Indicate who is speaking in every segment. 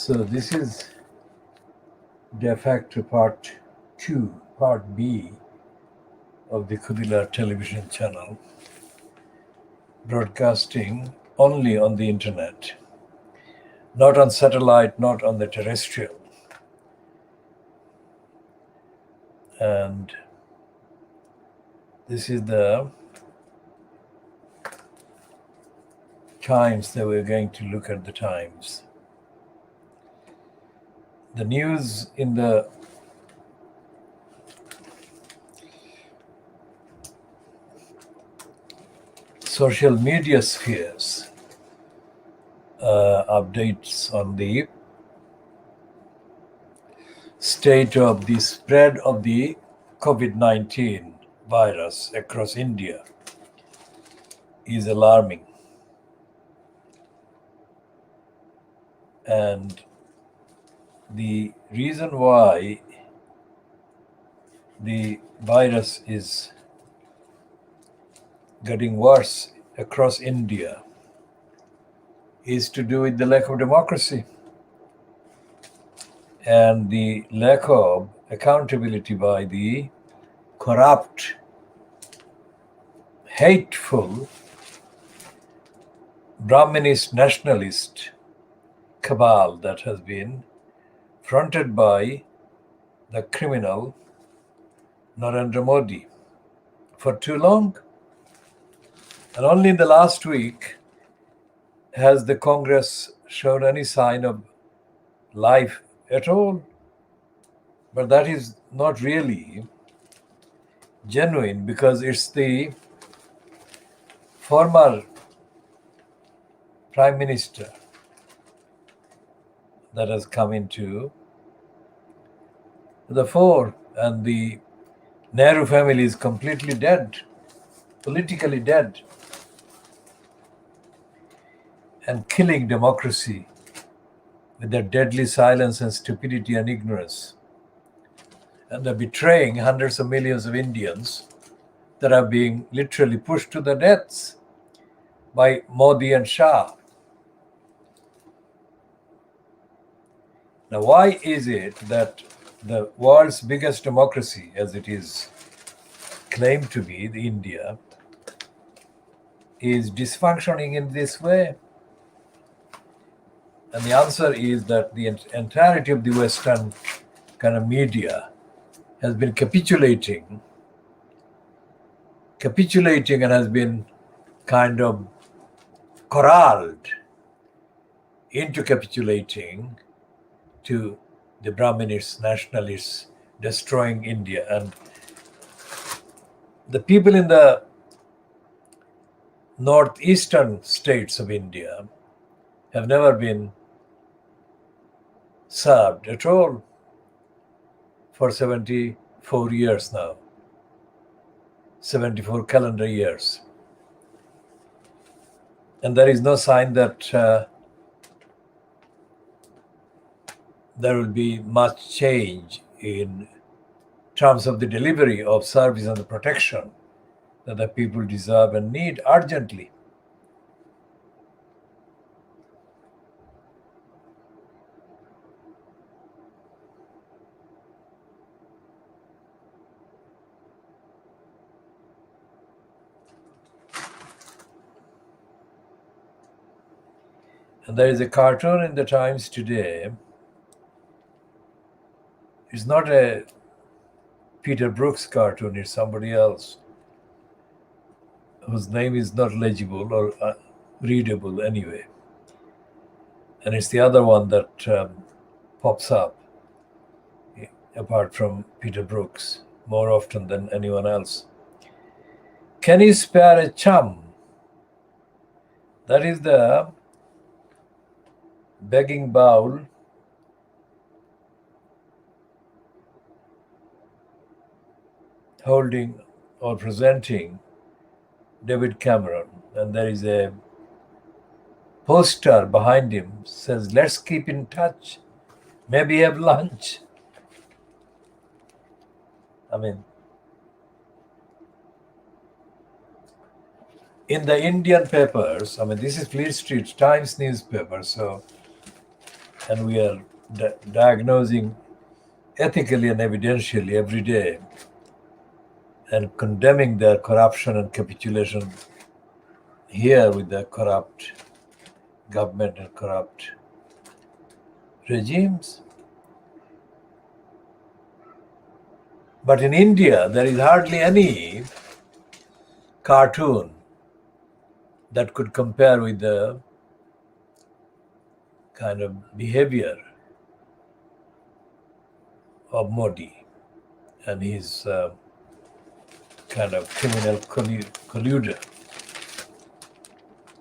Speaker 1: So this is de facto part 2, part B of the Kudila television channel, broadcasting only on the internet, not on satellite, not on the terrestrial. And this is the times that we're going to look at the times. The news in the social media spheres updates on the state of the spread of the COVID-19 virus across India is alarming. And the reason why the virus is getting worse across India is to do with the lack of democracy and the lack of accountability by the corrupt, hateful, Brahminist nationalist cabal that has been fronted by the criminal Narendra Modi for too long. And only in the last week has the Congress shown any sign of life at all. But that is not really genuine, because it's the former Prime Minister that has come into the fore, and the Nehru family is completely dead, politically dead, and killing democracy with their deadly silence and stupidity and ignorance. And they're betraying hundreds of millions of Indians that are being literally pushed to their deaths by Modi and Shah. Now, why is it that the world's biggest democracy, as it is claimed to be, the India, is dysfunctioning in this way? And the answer is that the entirety of the Western kind of media has been capitulating and has been kind of corralled into capitulating to the Brahminists, nationalists, destroying India. And the people in the northeastern states of India have never been served at all for 74 years now, 74 calendar years. And there is no sign that there will be much change in terms of the delivery of service and the protection that the people deserve and need urgently. And there is a cartoon in the Times today. It's not a Peter Brooks cartoon, it's somebody else whose name is not legible or readable anyway. And it's the other one that pops up, apart from Peter Brooks, more often than anyone else. Can you spare a chum? That is the begging bowl holding or presenting David Cameron, and there is a poster behind him says, "Let's keep in touch, maybe have lunch." I mean, in the Indian papers, I mean, this is Fleet Street Times newspaper, so and we are diagnosing ethically and evidentially every day and condemning their corruption and capitulation here with the corrupt government and corrupt regimes. But in India, there is hardly any cartoon that could compare with the kind of behavior of Modi and his kind of criminal colluder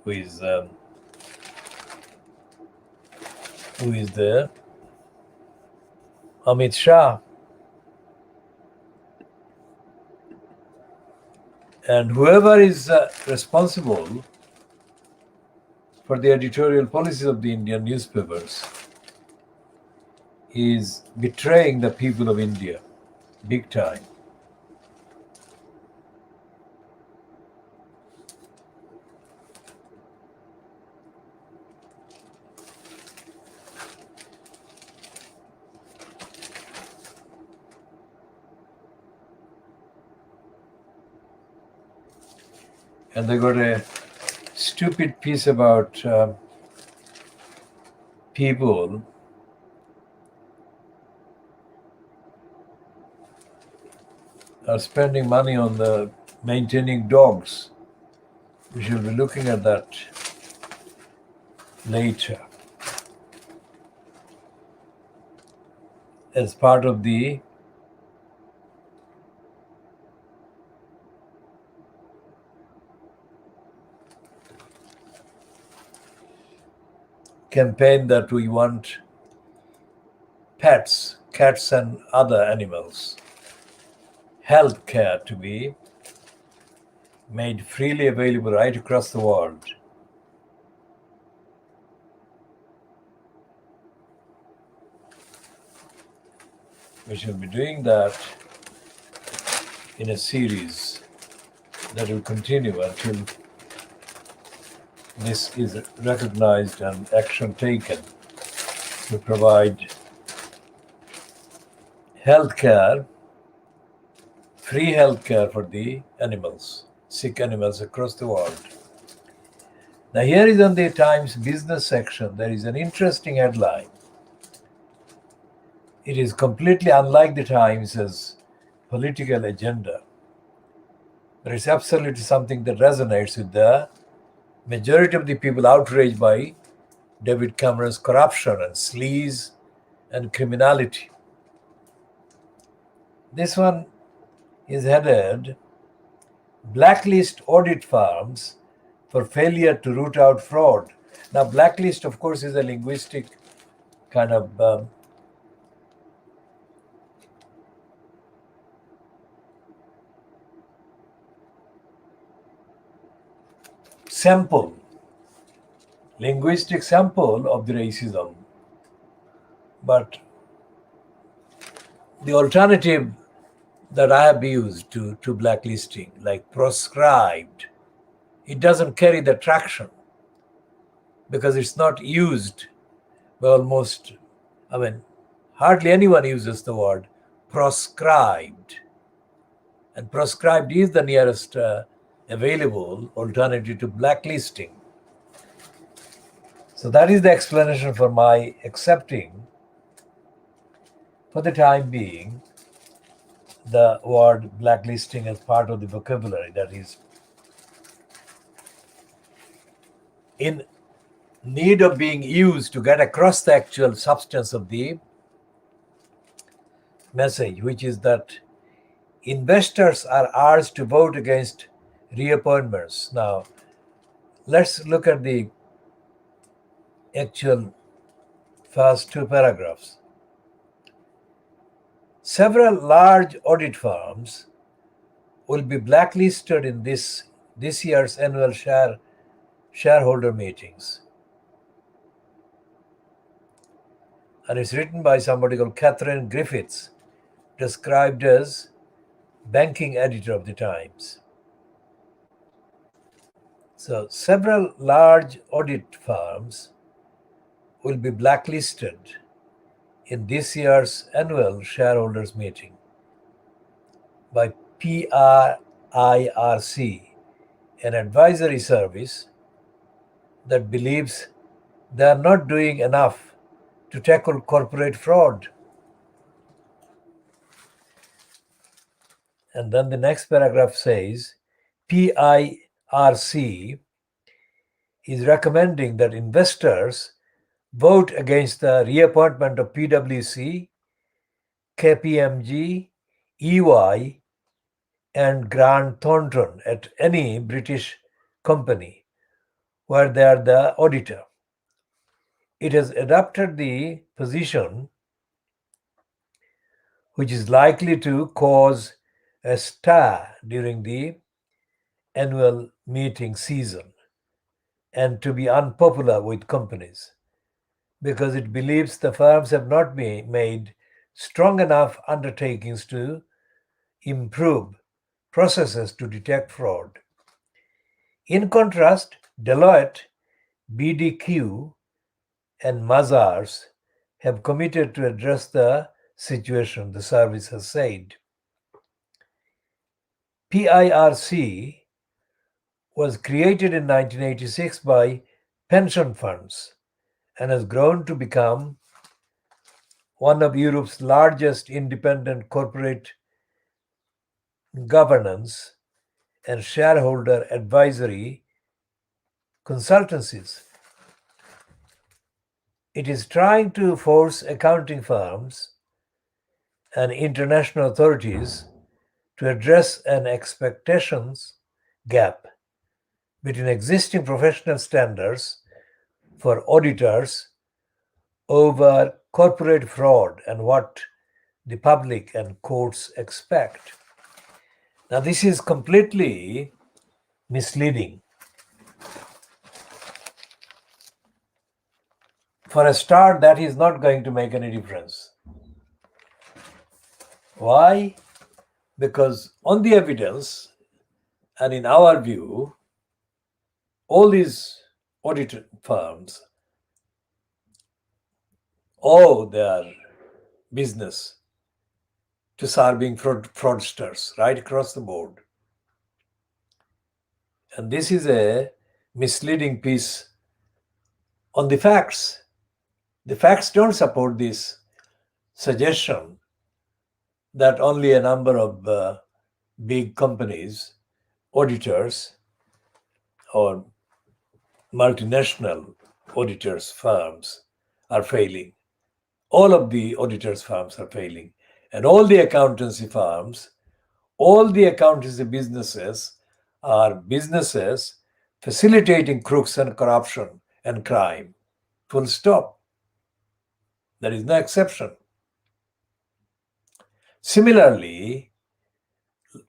Speaker 1: who is there, Amit Shah. And whoever is responsible for the editorial policies of the Indian newspapers is betraying the people of India big time. And they got a stupid piece about people are spending money on the maintaining dogs. We shall be looking at that later as part of the campaign that we want pets, cats and other animals, health care to be made freely available right across the world. We shall be doing that in a series that will continue until this is recognized and action taken to provide healthcare, free healthcare for the animals, sick animals across the world. Now, here is on the Times business section, there is an interesting headline. It is completely unlike the Times' political agenda, but it's absolutely something that resonates with the majority of the people outraged by David Cameron's corruption and sleaze and criminality. This one is headed Blacklist Audit Firms for Failure to Root Out Fraud. Now, blacklist, of course, is a linguistic kind of linguistic sample of the racism. But the alternative that I have used to blacklisting, like proscribed, it doesn't carry the traction because it's not used by hardly anyone uses the word proscribed. And proscribed is the nearest available alternative to blacklisting. So that is the explanation for my accepting, for the time being, the word blacklisting as part of the vocabulary that is in need of being used to get across the actual substance of the message, which is that investors are urged to vote against reappointments. Now, let's look at the actual first two paragraphs. Several large audit firms will be blacklisted in this year's annual shareholder meetings. And it's written by somebody called Catherine Griffiths, described as banking editor of the Times. So several large audit firms will be blacklisted in this year's annual shareholders meeting by PRIRC, an advisory service that believes they are not doing enough to tackle corporate fraud. And then the next paragraph says PIRC is recommending that investors vote against the reappointment of PwC, KPMG, EY, and Grant Thornton at any British company where they are the auditor. It has adopted the position which is likely to cause a stir during the annual meeting season and to be unpopular with companies because it believes the firms have not made strong enough undertakings to improve processes to detect fraud. In contrast, Deloitte, BDQ, and Mazars have committed to address the situation, the service has said. PIRC was created in 1986 by pension funds and has grown to become one of Europe's largest independent corporate governance and shareholder advisory consultancies. It is trying to force accounting firms and international authorities to address an expectations gap between existing professional standards for auditors over corporate fraud and what the public and courts expect. Now, this is completely misleading. For a start, that is not going to make any difference. Why? Because on the evidence, and in our view, all these audit firms owe their business to serving fraudsters right across the board. And this is a misleading piece on the facts. The facts don't support this suggestion that only a number of big companies, auditors, or multinational auditors firms are failing. All of the auditors firms are failing. And all the accountancy firms, all the accountancy businesses are businesses facilitating crooks and corruption and crime. Full stop. There is no exception. Similarly,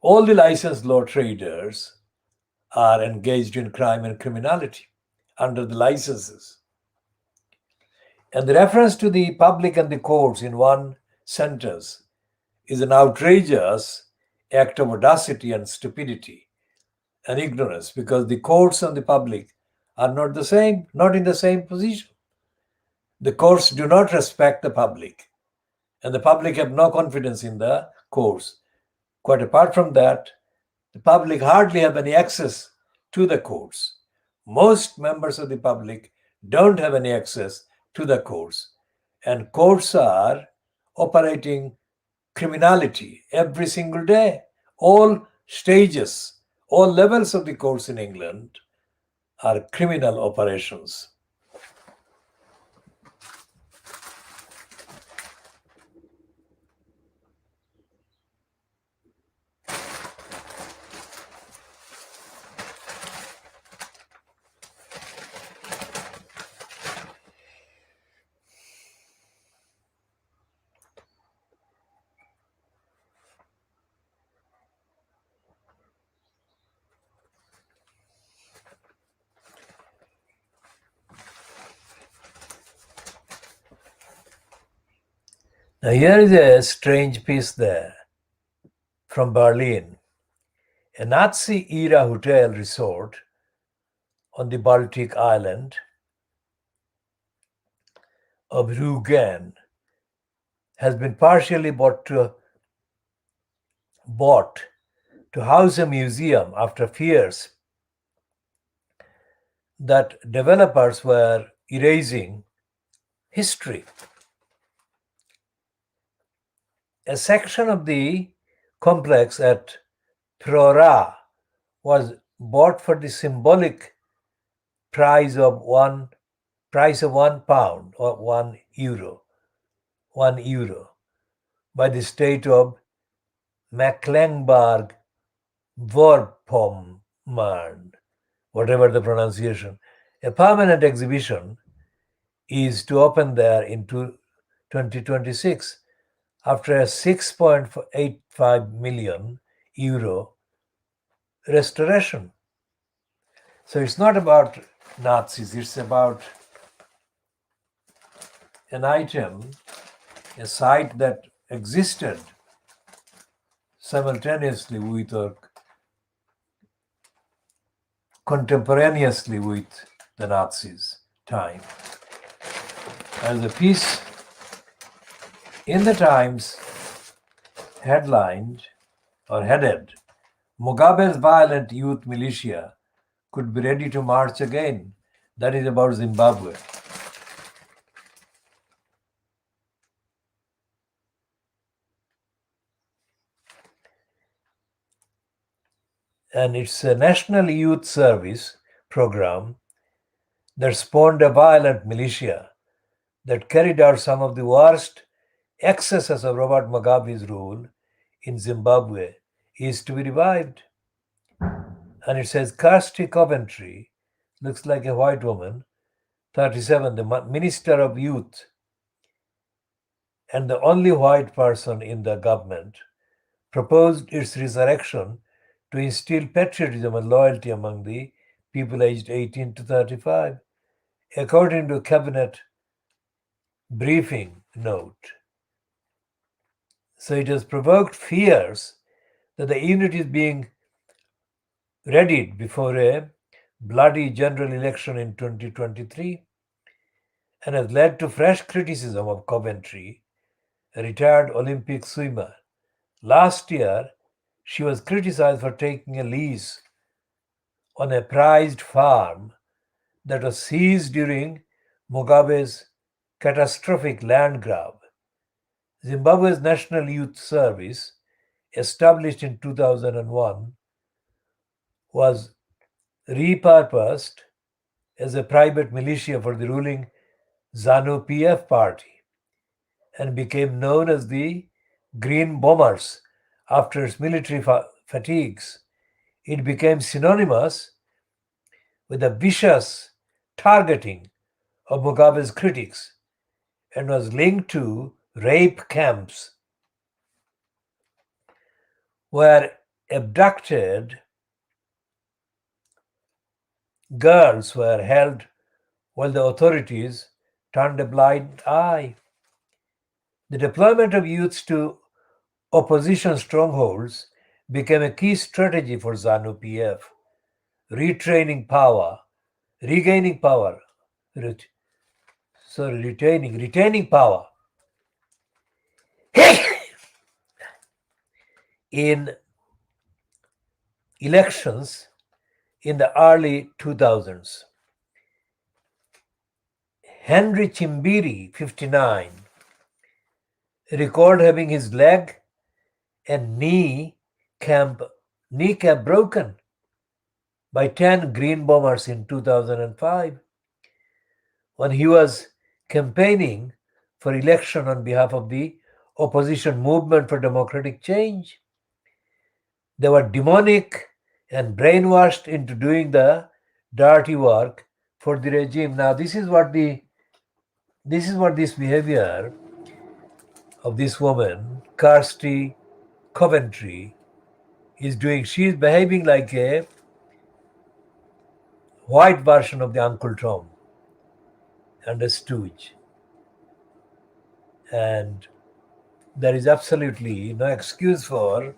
Speaker 1: all the licensed law traders are engaged in crime and criminality under the licenses. And the reference to the public and the courts in one sentence is an outrageous act of audacity and stupidity and ignorance because the courts and the public are not in the same position. The courts do not respect the public, and the public have no confidence in the courts. Quite apart from that, the public hardly have any access to the courts. Most members of the public don't have any access to the courts, and courts are operating criminality every single day. All stages, all levels of the courts in England are criminal operations. Now, here is a strange piece there from Berlin. A Nazi-era hotel resort on the Baltic island of Rugan has been partially bought to house a museum after fears that developers were erasing history. A section of the complex at Prora was bought for the symbolic price of £1 or €1 by the state of Mecklenburg-Vorpommern, whatever the pronunciation. A permanent exhibition is to open there in 2026 after a €6.85 million restoration. So it's not about Nazis, it's about an item, a site that existed simultaneously with or contemporaneously with the Nazis' time. As a piece in the Times headed, Mugabe's violent youth militia could be ready to march again. That is about Zimbabwe. And it's a national youth service program that spawned a violent militia that carried out some of the worst excesses of Robert Mugabe's rule in Zimbabwe is to be revived. And it says Kirsty Coventry, looks like a white woman, 37, the Minister of Youth, and the only white person in the government, proposed its resurrection to instill patriotism and loyalty among the people aged 18 to 35, according to a cabinet briefing note. So it has provoked fears that the unit is being readied before a bloody general election in 2023 and has led to fresh criticism of Coventry, a retired Olympic swimmer. Last year, she was criticized for taking a lease on a prized farm that was seized during Mugabe's catastrophic land grab. Zimbabwe's National Youth Service, established in 2001, was repurposed as a private militia for the ruling ZANU-PF party and became known as the Green Bombers after its military fatigues. It became synonymous with the vicious targeting of Mugabe's critics and was linked to rape camps where abducted girls were held while the authorities turned a blind eye. The deployment of youths to opposition strongholds became a key strategy for ZANU-PF, retaining power in elections in the early 2000s. Henry Chimbiri, 59, recalled having his leg and kneecap broken by 10 Green Bombers in 2005 when he was campaigning for election on behalf of the opposition movement for democratic change. They were demonic and brainwashed into doing the dirty work for the regime. Now, this is what this behavior of this woman, Kirsty Coventry, is doing. She is behaving like a white version of the Uncle Tom and a stooge. And there is absolutely no excuse for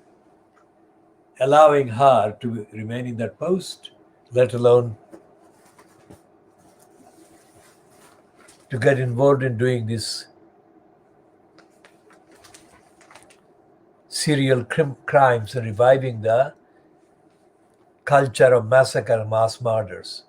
Speaker 1: allowing her to remain in that post, let alone to get involved in doing this serial crimes and reviving the culture of massacre and mass murders.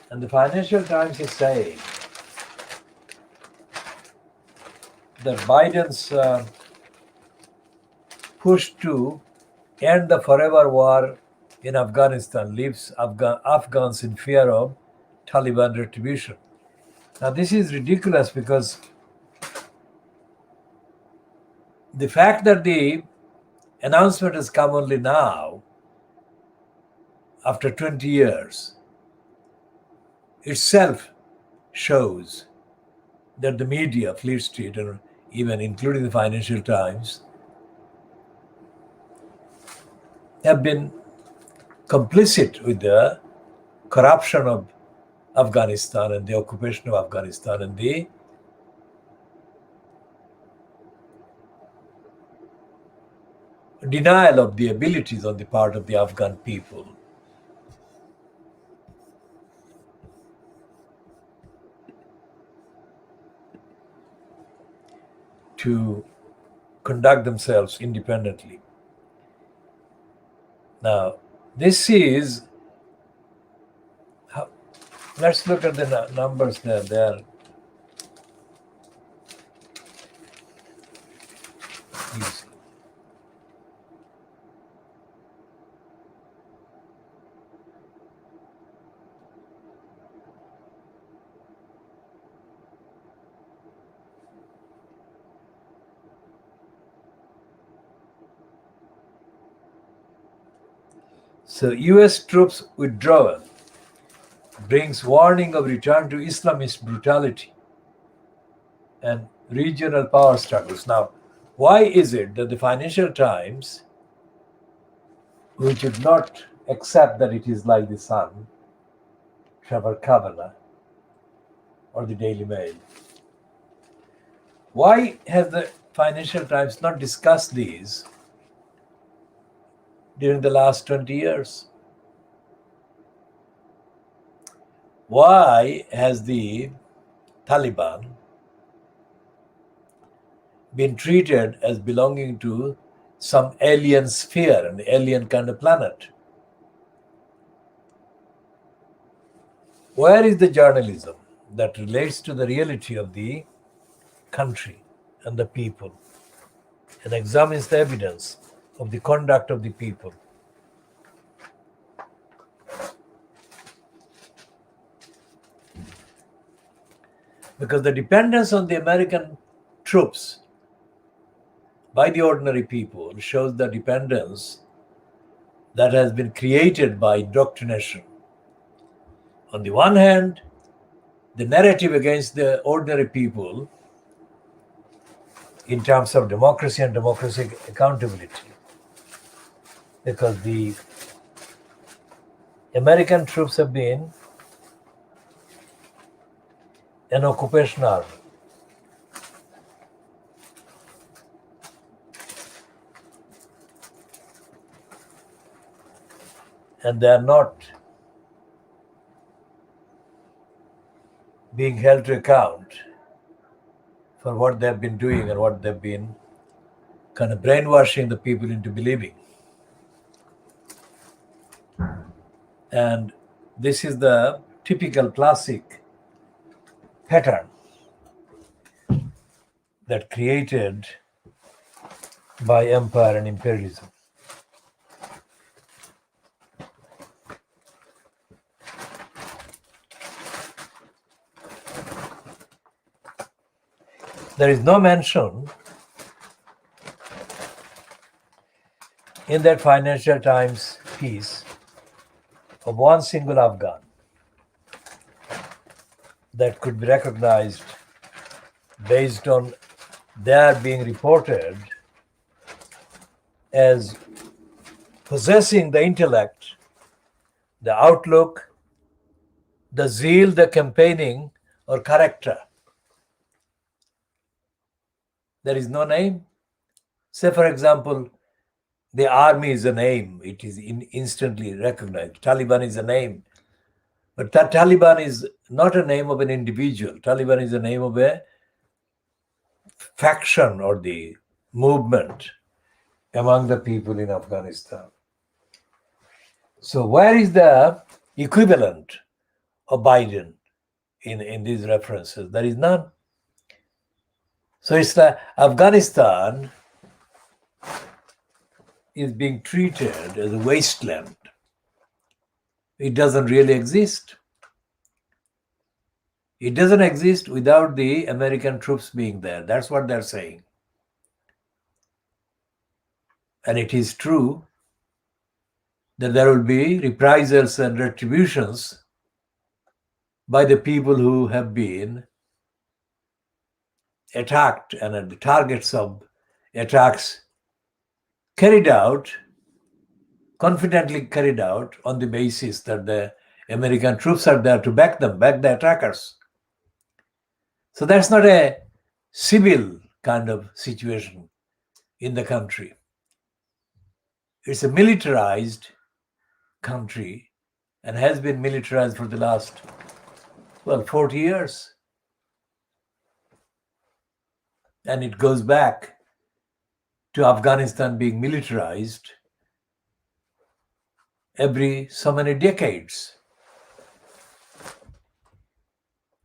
Speaker 1: And the Financial Times is saying that Biden's push to end the forever war in Afghanistan leaves Afghans in fear of Taliban retribution. Now, this is ridiculous because the fact that the announcement has come only now, after 20 years, itself shows that the media, Fleet Street, and even including the Financial Times, have been complicit with the corruption of Afghanistan and the occupation of Afghanistan and the denial of the abilities on the part of the Afghan people to conduct themselves independently. Now, this is, let's look at the numbers there. They are easy. So, US troops withdrawal brings warning of return to Islamist brutality and regional power struggles. Now, why is it that the Financial Times, which would not accept that it is like the Sun, Trevor Kavanagh, or the Daily Mail, why has the Financial Times not discussed these during the last 20 years? Why has the Taliban been treated as belonging to some alien sphere, an alien kind of planet? Where is the journalism that relates to the reality of the country and the people and examines the evidence of the conduct of the people? Because the dependence on the American troops by the ordinary people shows the dependence that has been created by indoctrination. On the one hand, the narrative against the ordinary people in terms of democracy and democratic accountability, because the American troops have been an occupation army. And they are not being held to account for what they've been doing and what they've been kind of brainwashing the people into believing. And this is the typical classic pattern that created by empire and imperialism. There is no mention in that Financial Times piece of one single Afghan that could be recognized based on their being reported as possessing the intellect, the outlook, the zeal, the campaigning, or character. There is no name. Say, for example, the army is a name. It is instantly recognized. Taliban is a name. But that Taliban is not a name of an individual. Taliban is a name of a faction or the movement among the people in Afghanistan. So where is the equivalent of Biden in these references? There is none. So it's like Afghanistan is being treated as a wasteland. It doesn't really exist. It doesn't exist without the American troops being there. That's what they're saying. And it is true that there will be reprisals and retributions by the people who have been attacked and are the targets of attacks carried out, confidently carried out on the basis that the American troops are there to back them, back the attackers. So that's not a civil kind of situation in the country. It's a militarized country and has been militarized for the last, 40 years. And it goes back to Afghanistan being militarized every so many decades.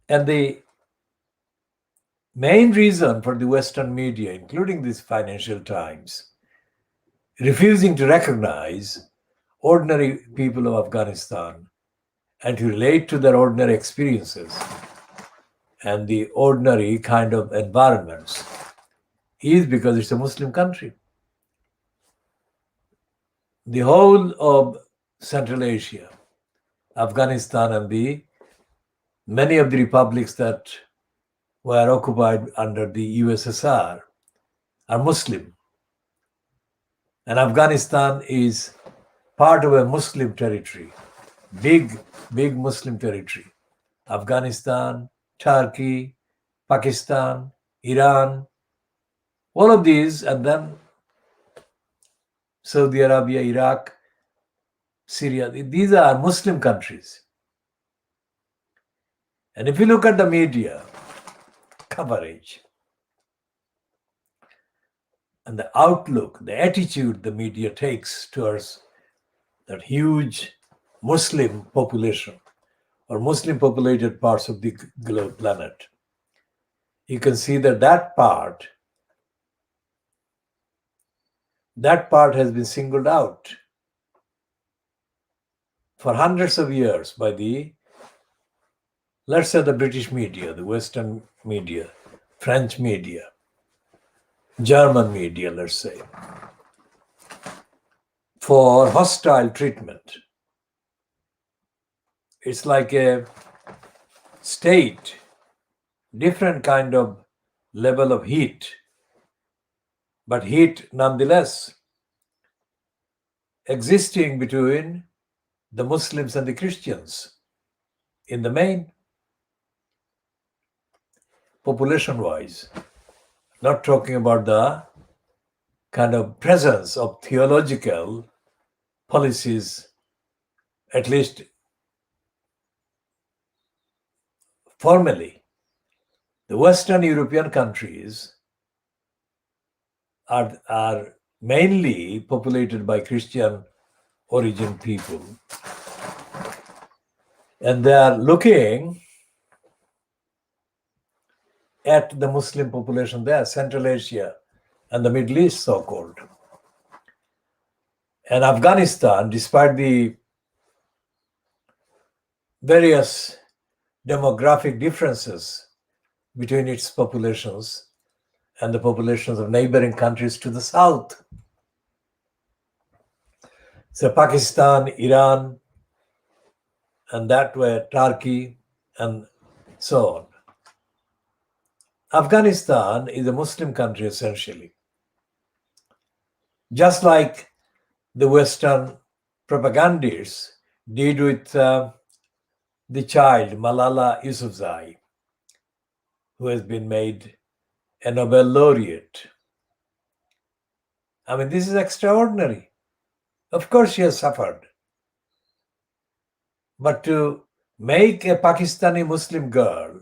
Speaker 1: And the main reason for the Western media, including this Financial Times, refusing to recognize ordinary people of Afghanistan and to relate to their ordinary experiences and the ordinary kind of environments is because it's a Muslim country. The whole of Central Asia, Afghanistan, and many of the republics that were occupied under the USSR are Muslim. And Afghanistan is part of a Muslim territory, big Muslim territory. Afghanistan, Turkey, Pakistan, Iran, all of these, and then Saudi Arabia, Iraq, Syria, these are Muslim countries. And if you look at the media coverage and the outlook, the attitude the media takes towards that huge Muslim population or Muslim populated parts of the globe planet, you can see that part has been singled out for hundreds of years by let's say the British media, the Western media, French media, German media, let's say, for hostile treatment. It's like a state, different kind of level of heat, but heat nonetheless existing between the Muslims and the Christians in the main, population-wise. Not talking about the kind of presence of theological policies, at least formally. The Western European countries are mainly populated by Christian origin people. And they are looking at the Muslim population there, Central Asia and the Middle East, so-called. And Afghanistan, despite the various demographic differences between its populations and the populations of neighboring countries to the south. So Pakistan, Iran, and that way Turkey, and so on. Afghanistan is a Muslim country essentially. Just like the Western propagandists did with the child Malala Yousafzai, who has been made a Nobel laureate. I mean, this is extraordinary. Of course, she has suffered. But to make a Pakistani Muslim girl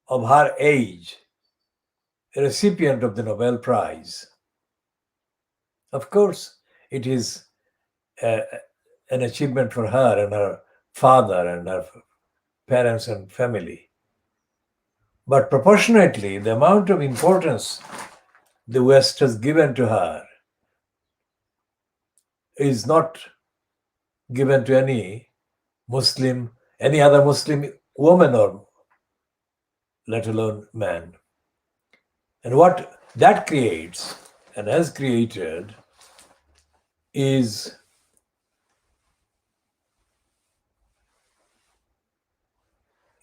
Speaker 1: of her age a recipient of the Nobel Prize, of course, it is an achievement for her and her father and her parents and family. But proportionately, the amount of importance the West has given to her is not given to any other Muslim woman, or let alone man. And what that creates and has created is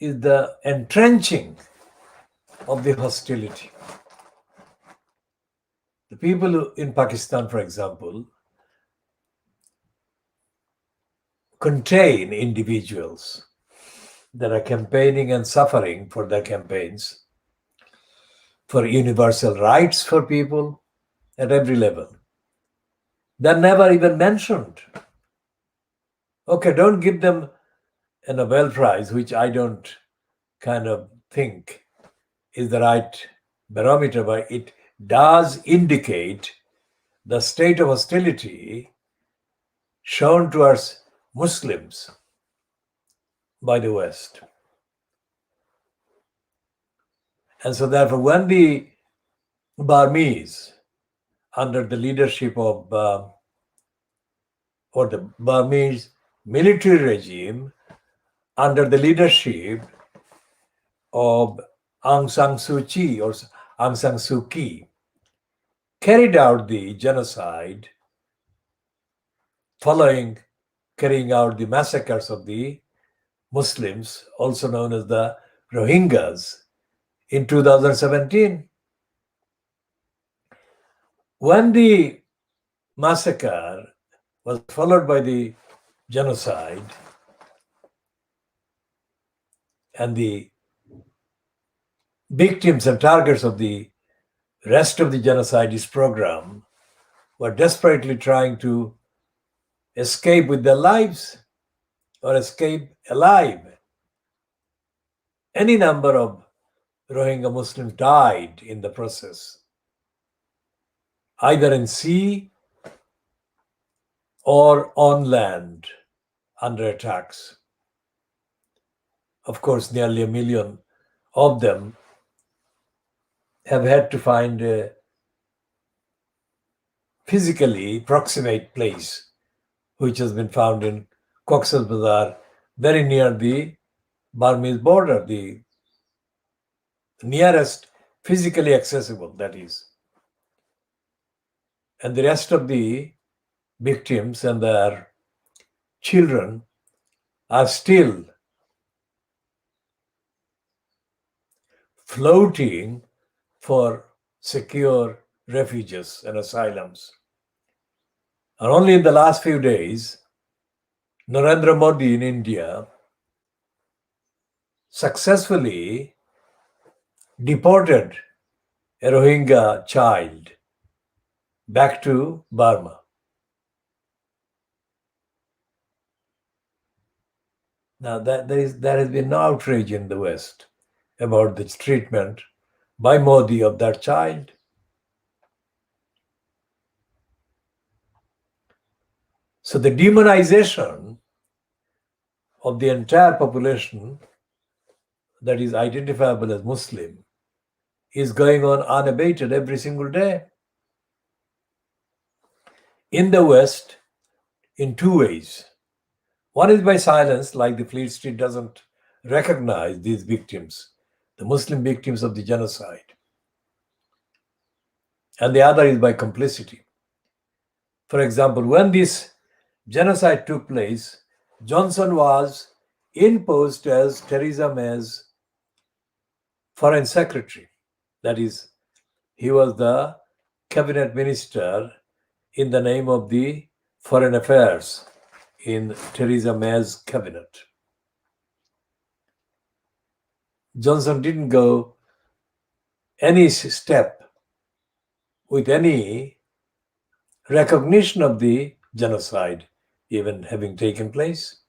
Speaker 1: the entrenching of the hostility. The people in Pakistan, for example, contain individuals that are campaigning and suffering for their campaigns for universal rights for people at every level. They're never even mentioned. Okay, don't give them a Nobel Prize, which I don't kind of think is the right barometer, but it does indicate the state of hostility shown towards Muslims by the West. And so therefore, when the Burmese, under the leadership of, or the Burmese military regime, under the leadership of Aung San Suu Kyi, or Aung San Suu Kyi, carried out the genocide following carrying out the massacres of the Muslims, also known as the Rohingyas, in 2017. When the massacre was followed by the genocide, and the victims and targets of the rest of the genocidist program were desperately trying to escape with their lives or escape alive. Any number of Rohingya Muslims died in the process, either in sea or on land under attacks. Of course, nearly 1 million of them have had to find a physically proximate place, which has been found in Cox's Bazar, very near the Burmese border, the nearest physically accessible, that is. And the rest of the victims and their children are still floating for secure refuges and asylums. And only in the last few days, Narendra Modi in India successfully deported a Rohingya child back to Burma. Now, there has been no outrage in the West about the treatment by Modi of that child. So the demonization of the entire population that is identifiable as Muslim is going on unabated every single day. In the West, in two ways. One is by silence, like the Fleet Street doesn't recognize these victims, the Muslim victims of the genocide. And the other is by complicity. For example, when this genocide took place, Johnson was in post as Theresa May's foreign secretary. That is, he was the cabinet minister in the name of the foreign affairs in Theresa May's cabinet. Johnson didn't go any step with any recognition of the genocide even having taken place,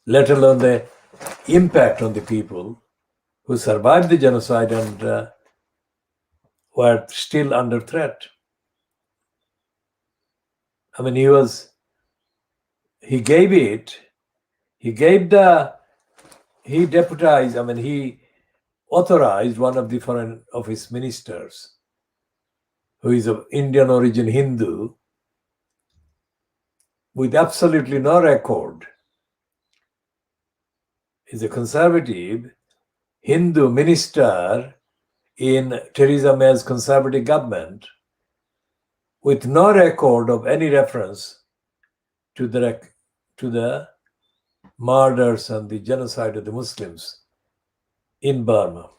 Speaker 1: let alone the impact on the people who survived the genocide and were still under threat. I mean, he authorized one of the foreign office ministers, who is of Indian origin Hindu, with absolutely no record. He's a conservative Hindu minister in Theresa May's conservative government, with no record of any reference to the murders and the genocide of the Muslims in Burma.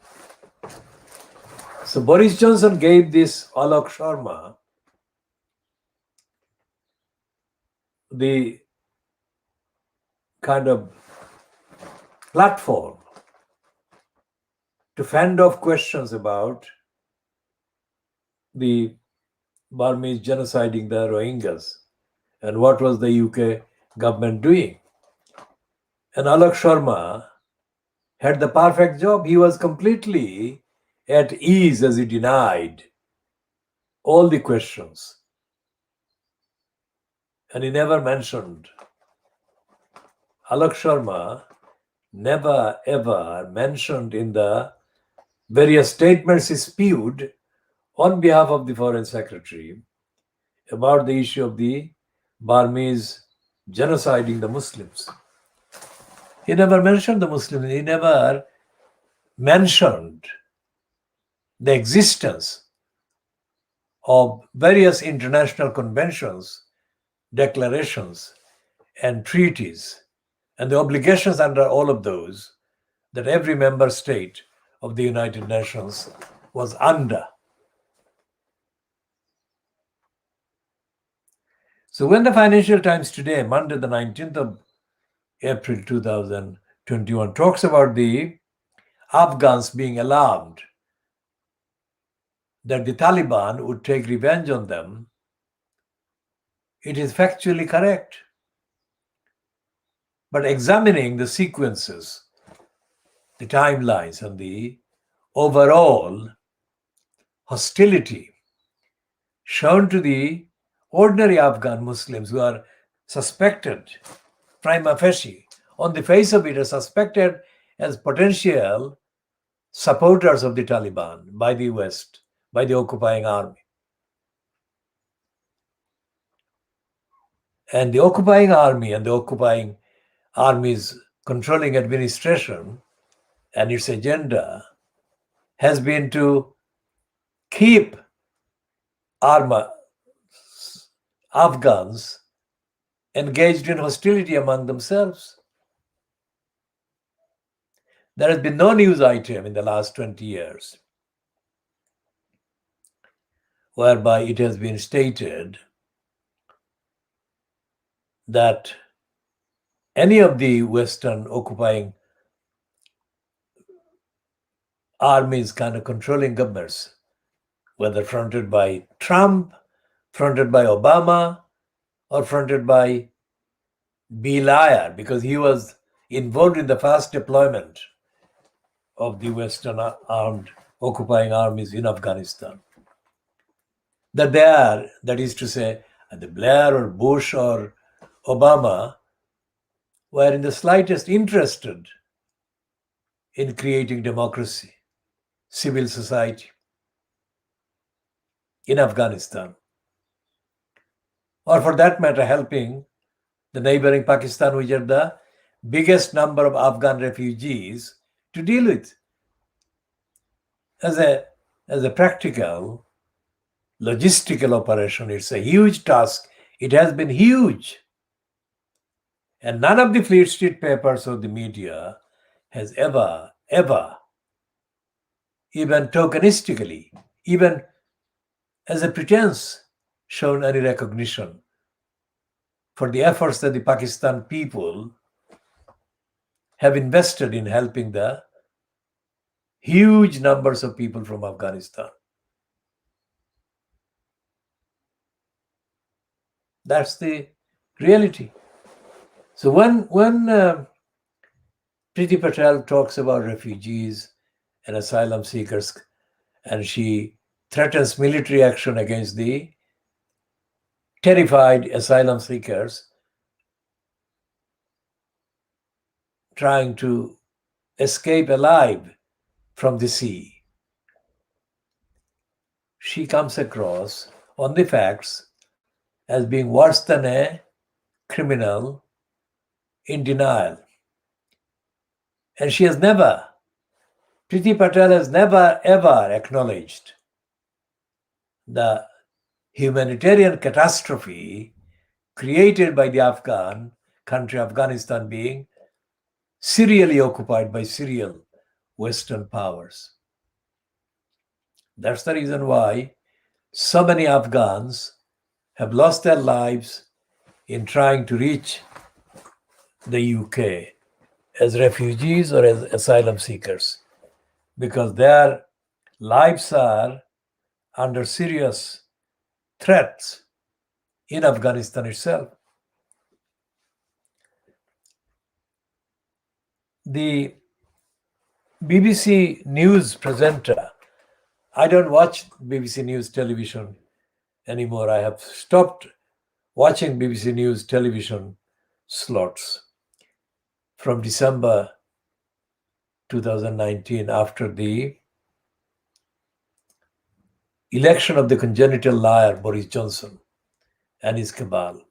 Speaker 1: So Boris Johnson gave this Alok Sharma the kind of platform to fend off questions about the Burmese genociding the Rohingyas and what was the UK government doing. And Alok Sharma had the perfect job. He was completely at ease as he denied all the questions. And he never mentioned, Alok Sharma never ever mentioned in the various statements he spewed on behalf of the Foreign Secretary about the issue of the Burmese genociding the Muslims. He never mentioned the Muslims. He never mentioned the existence of various international conventions, declarations, and treaties, and the obligations under all of those that every member state of the United Nations was under. So when the Financial Times today, Monday the 19th of April 2021, talks about the Afghans being alarmed that the Taliban would take revenge on them, it is factually correct. But examining the sequences, the timelines, and the overall hostility shown to the ordinary Afghan Muslims who are suspected, prima facie, on the face of it, are suspected as potential supporters of the Taliban by the West, by the occupying army. And the occupying army and the occupying army's controlling administration and its agenda has been to keep Afghans engaged in hostility among themselves. There has been no news item in the last 20 years whereby it has been stated that any of the Western occupying armies kind of controlling governments, whether fronted by Trump, fronted by Obama, or fronted by Belayar, because he was involved in the fast deployment of the Western armed occupying armies in Afghanistan. That they are, that is to say, the Blair or Bush or Obama were in the slightest interested in creating democracy, civil society in Afghanistan, or for that matter, helping the neighboring Pakistan, which are the biggest number of Afghan refugees, to deal with. As a practical, logistical operation, it's a huge task. It has been huge. And none of the Fleet Street papers or the media has ever, even tokenistically, even as a pretense, shown any recognition for the efforts that the Pakistan people have invested in helping the huge numbers of people from Afghanistan. That's the reality. So when Priti Patel talks about refugees and asylum seekers, and she threatens military action against the terrified asylum seekers trying to escape alive from the sea, she comes across on the facts as being worse than a criminal in denial. And she has never, Priti Patel has never ever acknowledged the humanitarian catastrophe created by the Afghan country, Afghanistan being serially occupied by serial Western powers. That's the reason why so many Afghans have lost their lives in trying to reach the UK as refugees or as asylum seekers, because their lives are under serious threats in Afghanistan itself. The BBC News presenter, I don't watch BBC News television anymore. I have stopped watching BBC News television slots from December 2019 after the election of the congenital liar Boris Johnson and his cabal.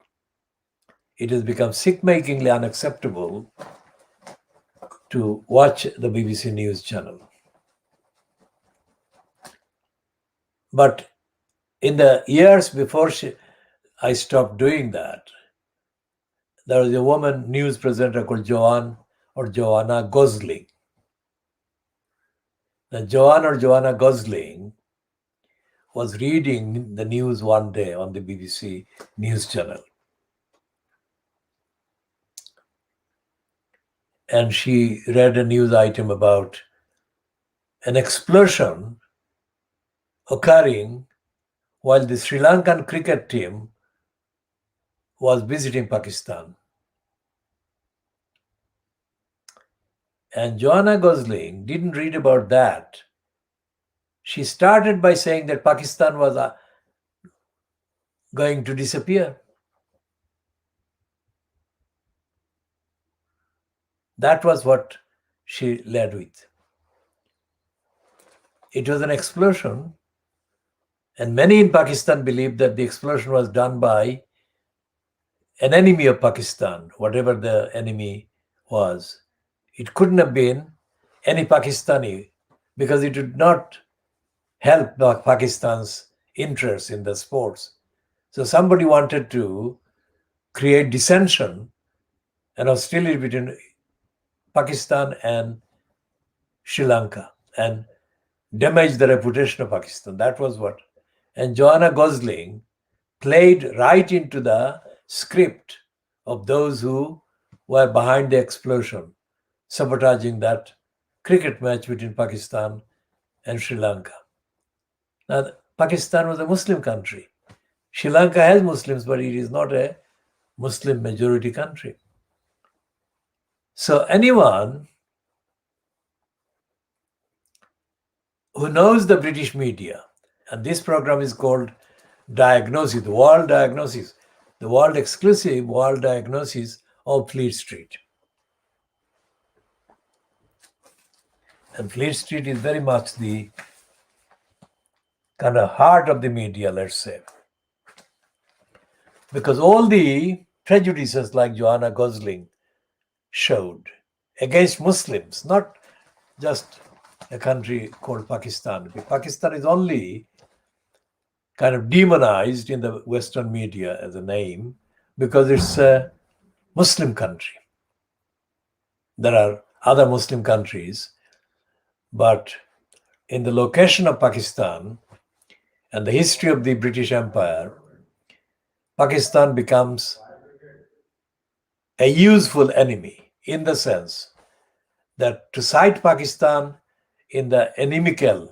Speaker 1: It has become sick-makingly unacceptable to watch the BBC News channel. But in the years before I stopped doing that, there was a woman news presenter called Joanna Gosling. Now, Joanna Gosling was reading the news one day on the BBC News channel. And she read a news item about an explosion occurring while the Sri Lankan cricket team was visiting Pakistan. And Joanna Gosling didn't read about that. She started by saying that Pakistan was going to disappear. That was what she led with. It was an explosion, and many in Pakistan believed that the explosion was done by an enemy of Pakistan, whatever the enemy was. It couldn't have been any Pakistani, because it did not help Pakistan's interest in the sports. So somebody wanted to create dissension and hostility between Pakistan and Sri Lanka and damage the reputation of Pakistan. That was what. And Joanna Gosling played right into the script of those who were behind the explosion, sabotaging that cricket match between Pakistan and Sri Lanka. Now, Pakistan was a Muslim country. Sri Lanka has Muslims, but it is not a Muslim majority country. So anyone who knows the British media, and this program is called Diagnosis, the World Diagnosis, the world exclusive World Diagnosis of Fleet Street. And Fleet Street is very much the kind of heart of the media, let's say. Because all the prejudices like Joanna Gosling showed against Muslims, not just a country called Pakistan. Pakistan is only kind of demonized in the Western media as a name because it's a Muslim country. There are other Muslim countries, but in the location of Pakistan and the history of the British Empire, Pakistan becomes a useful enemy in the sense that to cite Pakistan in the inimical,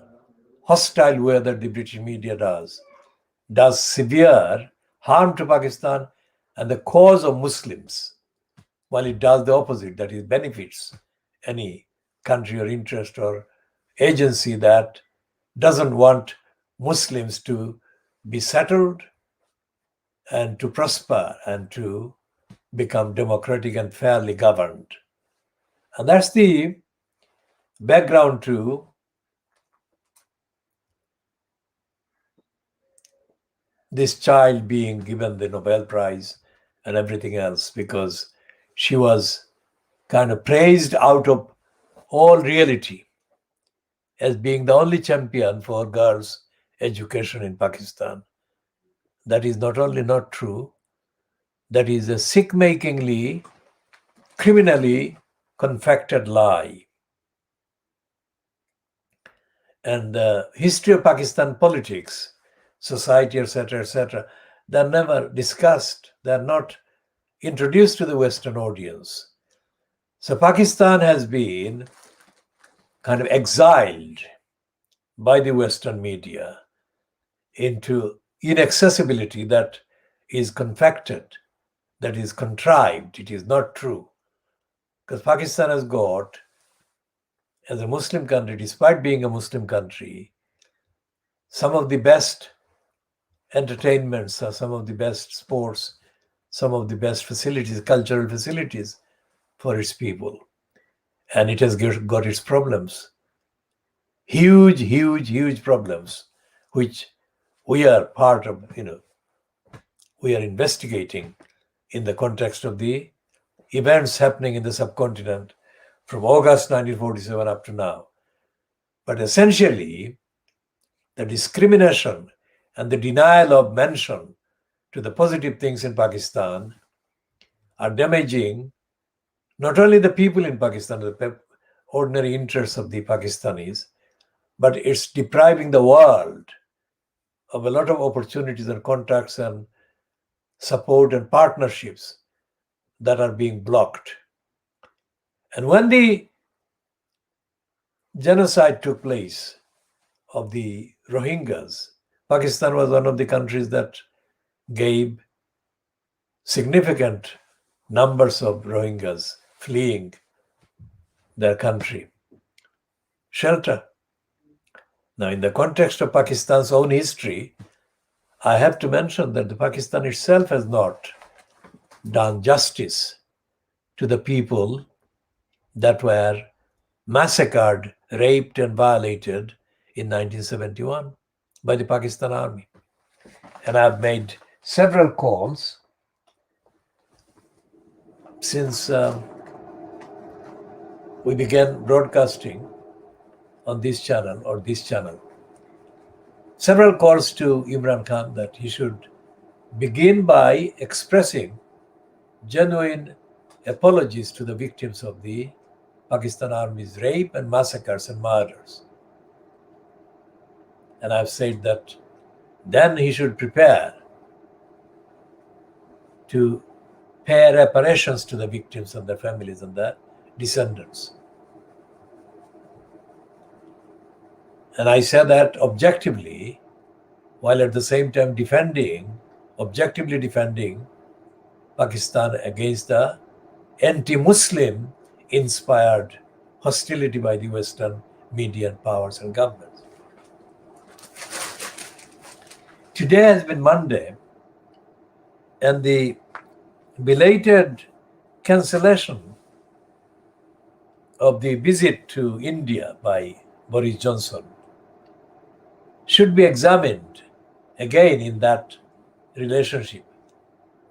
Speaker 1: hostile way that the British media does severe harm to Pakistan and the cause of Muslims, while it does the opposite, that it benefits any country or interest or agency that doesn't want Muslims to be settled and to prosper and to become democratic and fairly governed. And that's the background to this child being given the Nobel Prize and everything else, because she was kind of praised out of all reality as being the only champion for girls' education in Pakistan. That is not only not true, that is a sick-makingly, criminally confected lie. And the history of Pakistan politics, society, etc., they're never discussed. They're not introduced to the Western audience. So Pakistan has been kind of exiled by the Western media into inaccessibility that is confected, that is contrived. It is not true. Because Pakistan has got, as a Muslim country, despite being a Muslim country, some of the best entertainments, some of the best sports, some of the best facilities, cultural facilities for its people. And it has got its problems. Huge problems, which we are part of, we are investigating in the context of the events happening in the subcontinent from August 1947 up to now. But essentially, the discrimination and the denial of mention to the positive things in Pakistan are damaging not only the people in Pakistan, the ordinary interests of the Pakistanis, but it's depriving the world of a lot of opportunities and contacts and support and partnerships that are being blocked. And when the genocide took place of the Rohingyas, Pakistan was one of the countries that gave significant numbers of Rohingyas fleeing their country shelter. Now, in the context of Pakistan's own history, I have to mention that the Pakistan itself has not done justice to the people that were massacred, raped, and violated in 1971 by the Pakistan Army. And I've made several calls since we began broadcasting on this channel. Several calls to Imran Khan that he should begin by expressing genuine apologies to the victims of the Pakistan Army's rape and massacres and murders. And I've said that then he should prepare to pay reparations to the victims and their families and their descendants. And I said that objectively, while at the same time objectively defending Pakistan against the anti-Muslim inspired hostility by the Western media and powers and governments. Today has been Monday, and the belated cancellation of the visit to India by Boris Johnson should be examined again in that relationship.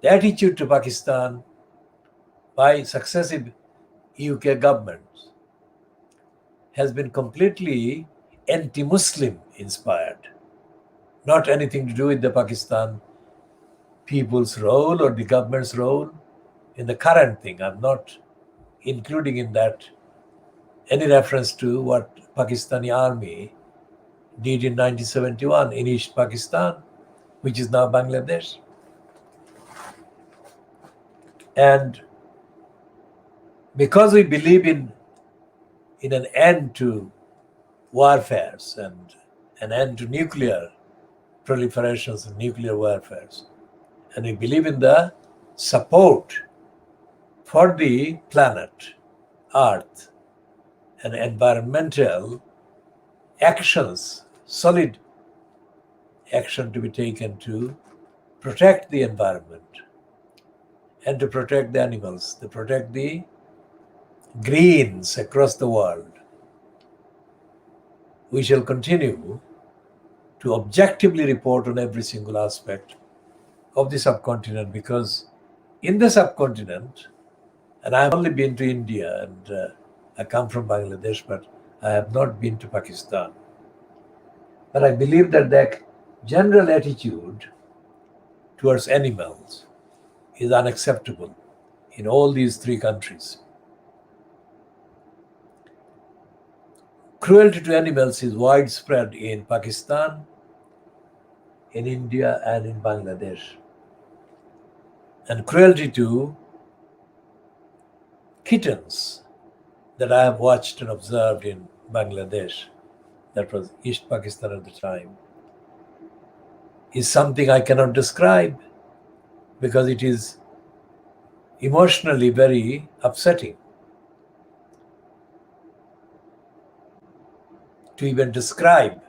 Speaker 1: The attitude to Pakistan by successive UK governments has been completely anti-Muslim inspired, not anything to do with the Pakistan people's role or the government's role in the current thing. I'm not including in that any reference to what Pakistani army did in 1971 in East Pakistan, which is now Bangladesh. And because we believe in an end to warfares and an end to nuclear proliferations and nuclear warfares, and we believe in the support for the planet, Earth, and environmental actions, solid action to be taken to protect the environment and to protect the animals, to protect the greens across the world. We shall continue to objectively report on every single aspect of the subcontinent, because in the subcontinent, and I've only been to India and I come from Bangladesh, but I have not been to Pakistan. But I believe that the general attitude towards animals is unacceptable in all these three countries. Cruelty to animals is widespread in Pakistan, in India, and in Bangladesh. And cruelty to kittens that I have watched and observed in Bangladesh, that was East Pakistan at the time, is something I cannot describe because it is emotionally very upsetting to even describe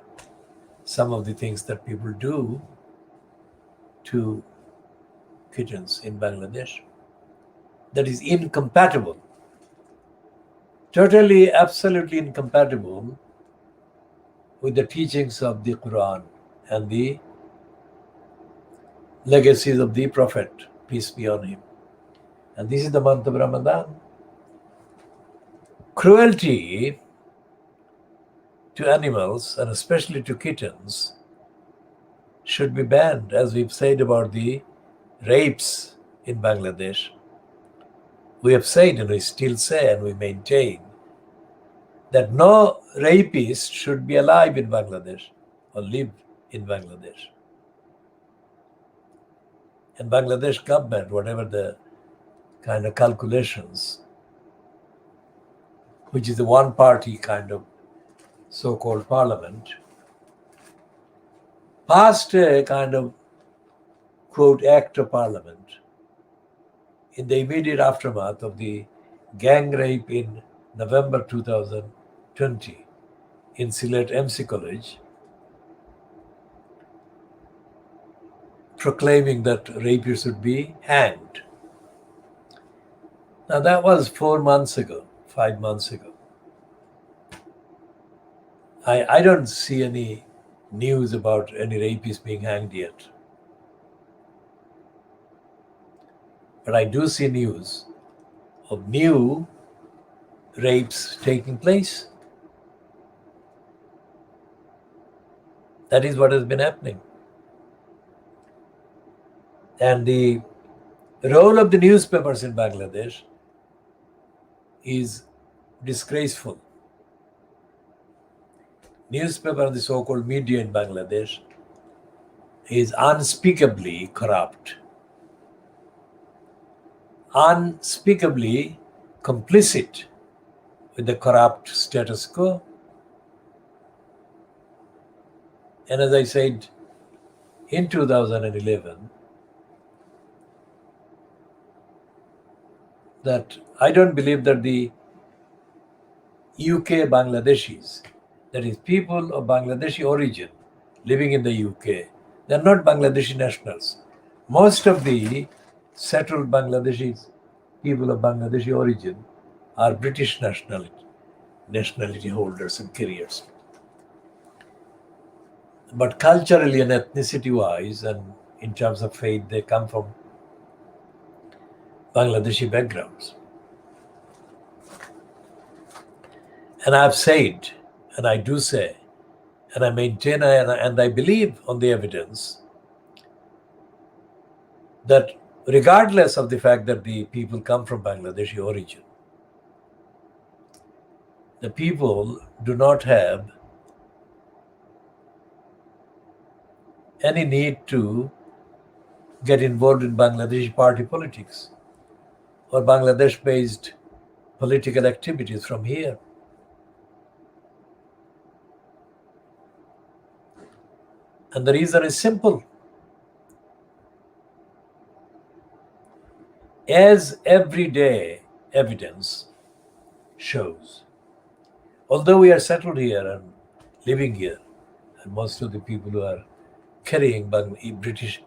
Speaker 1: some of the things that people do to kittens in Bangladesh. That is incompatible, totally, absolutely incompatible with the teachings of the Quran and the legacies of the Prophet, peace be on him. And this is the month of Ramadan. Cruelty to animals, and especially to kittens, should be banned, as we've said about the rapes in Bangladesh. We have said, and we still say, and we maintain, that no rapist should be alive in Bangladesh or live in Bangladesh. And Bangladesh government, whatever the kind of calculations, which is a one-party kind of so-called parliament, passed a kind of, quote, act of parliament in the immediate aftermath of the gang rape in November 2020 in Sylhet MC College, proclaiming that rapists should be hanged. Now that was 4 months ago, 5 months ago. I don't see any news about any rapists being hanged yet. But I do see news of new rapes taking place. That is what has been happening. And the role of the newspapers in Bangladesh is disgraceful. Newspaper, the so-called media in Bangladesh, is unspeakably corrupt, unspeakably complicit with the corrupt status quo. And as I said, in 2011, that I don't believe that the UK Bangladeshis, that is, people of Bangladeshi origin living in the UK, they're not Bangladeshi nationals. Most of the settled Bangladeshis, people of Bangladeshi origin, are British nationality. nationality holders and careers. But culturally and ethnicity wise, and in terms of faith, they come from Bangladeshi backgrounds. And I've said, and I do say, and I maintain and I believe on the evidence that regardless of the fact that the people come from Bangladeshi origin, the people do not have any need to get involved in Bangladeshi party politics or Bangladesh-based political activities from here. And the reason is simple. As everyday evidence shows, although we are settled here and living here, and most of the people who are carrying British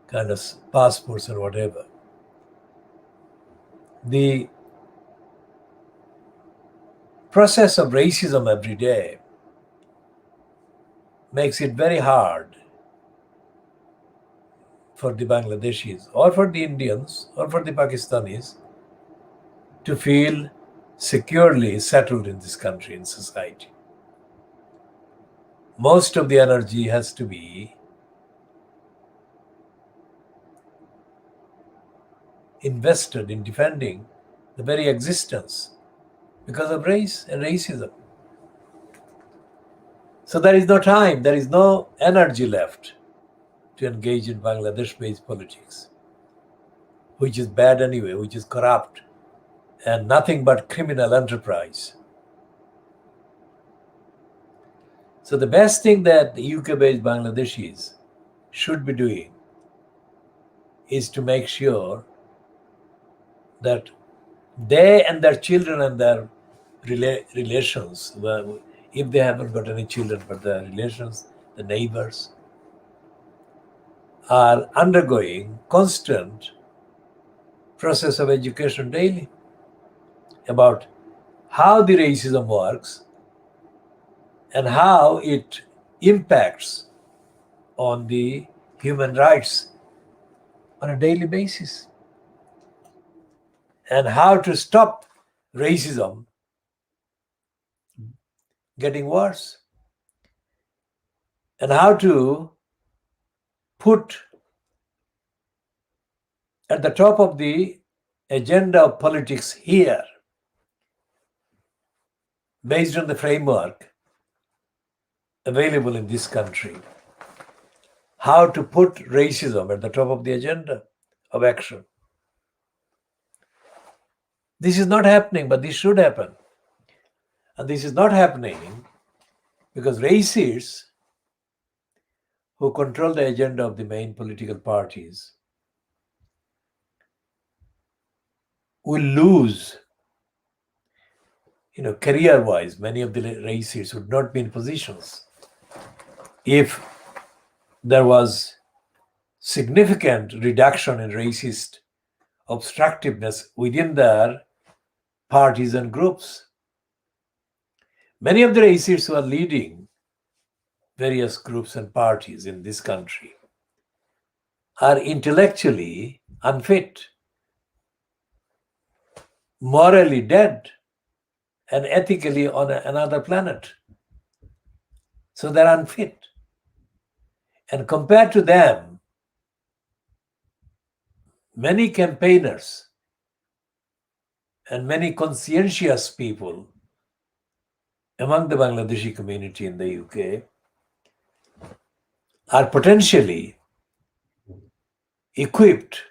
Speaker 1: kind of passports or whatever, the process of racism every day makes it very hard for the Bangladeshis or for the Indians or for the Pakistanis to feel securely settled in this country, in society. Most of the energy has to be invested in defending the very existence because of race and racism. So there is no time, there is no energy left to engage in Bangladesh-based politics, which is bad anyway, which is corrupt and nothing but criminal enterprise. So the best thing that the UK-based Bangladeshis should be doing is to make sure that they and their children and their relations, if they haven't got any children, but their relations, the neighbors, are undergoing constant process of education daily about how the racism works and how it impacts on the human rights on a daily basis, and how to stop racism getting worse, and how to put at the top of the agenda of politics here, based on the framework available in this country, how to put racism at the top of the agenda of action. This is not happening, but this should happen. And this is not happening because racists who control the agenda of the main political parties will lose. Career-wise, many of the racists would not be in positions if there was significant reduction in racist obstructiveness within their parties and groups. Many of the racists who are leading various groups and parties in this country are intellectually unfit, morally dead, and ethically on another planet. So they're unfit. And compared to them, many campaigners and many conscientious people among the Bangladeshi community in the UK are potentially equipped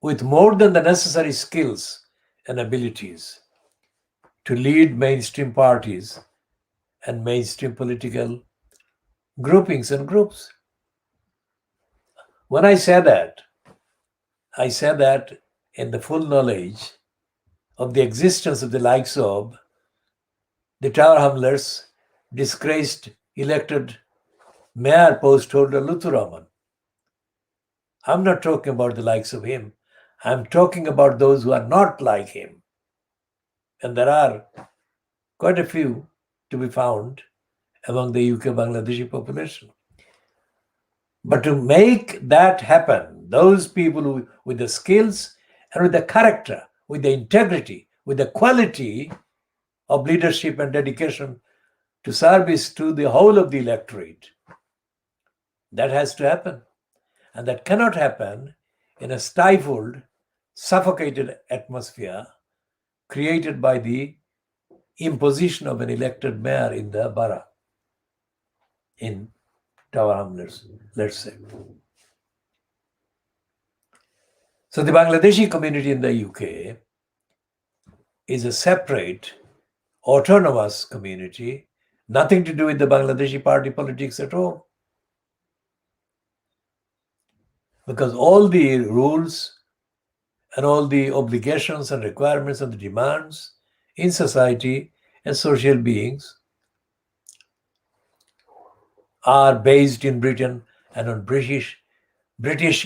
Speaker 1: with more than the necessary skills and abilities to lead mainstream parties and mainstream political groupings and groups. When I say that in the full knowledge of the existence of the likes of the Tower Hamlets' disgraced elected mayor post holder Luthu Rahman. I'm not talking about the likes of him. I'm talking about those who are not like him. And there are quite a few to be found among the UK Bangladeshi population. But to make that happen, those people with the skills and with the character, with the integrity, with the quality of leadership and dedication to service to the whole of the electorate, that has to happen. And that cannot happen in a stifled, suffocated atmosphere created by the imposition of an elected mayor in the borough, in Tower Hamlets, let's say. So the Bangladeshi community in the UK is a separate, autonomous community, nothing to do with the Bangladeshi party politics at all. Because all the rules and all the obligations and requirements and the demands in society as social beings are based in Britain and on British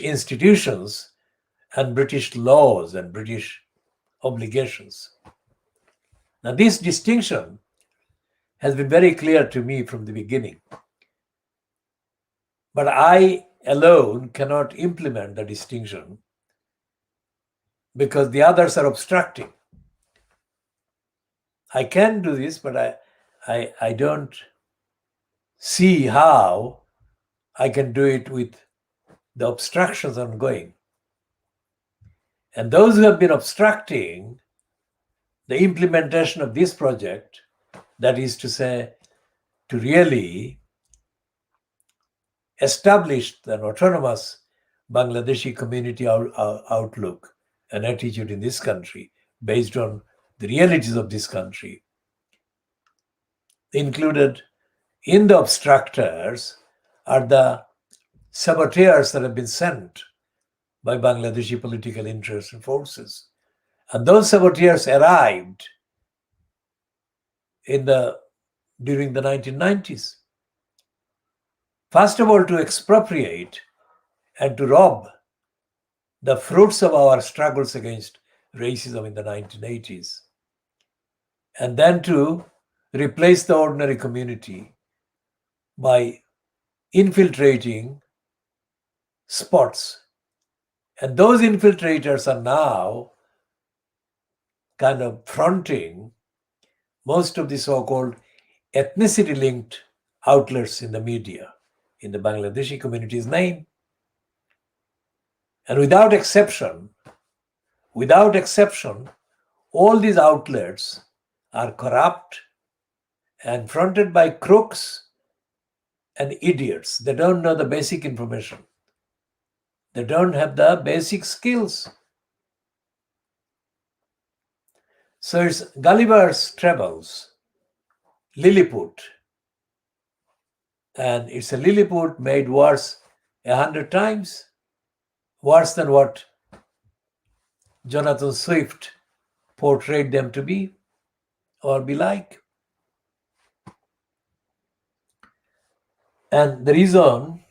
Speaker 1: institutions and British laws and British obligations. Now, this distinction has been very clear to me from the beginning. But I alone cannot implement the distinction because the others are obstructing. I can do this, but I don't see how I can do it with the obstructions ongoing. And those who have been obstructing the implementation of this project, that is to say, to really establish an autonomous Bangladeshi community outlook and attitude in this country based on the realities of this country, included in the obstructors are the saboteurs that have been sent by Bangladeshi political interests and forces. And those saboteurs arrived during the 1990s. First of all, to expropriate and to rob the fruits of our struggles against racism in the 1980s. And then to replace the ordinary community by infiltrating spots. And those infiltrators are now kind of fronting most of the so-called ethnicity-linked outlets in the media in the Bangladeshi community's name. And without exception, all these outlets are corrupt and fronted by crooks and idiots. They don't know the basic information. They don't have the basic skills. So it's Gulliver's Travels, Lilliput. And it's a Lilliput made worse 100 times, worse than what Jonathan Swift portrayed them to be or be like. And the reason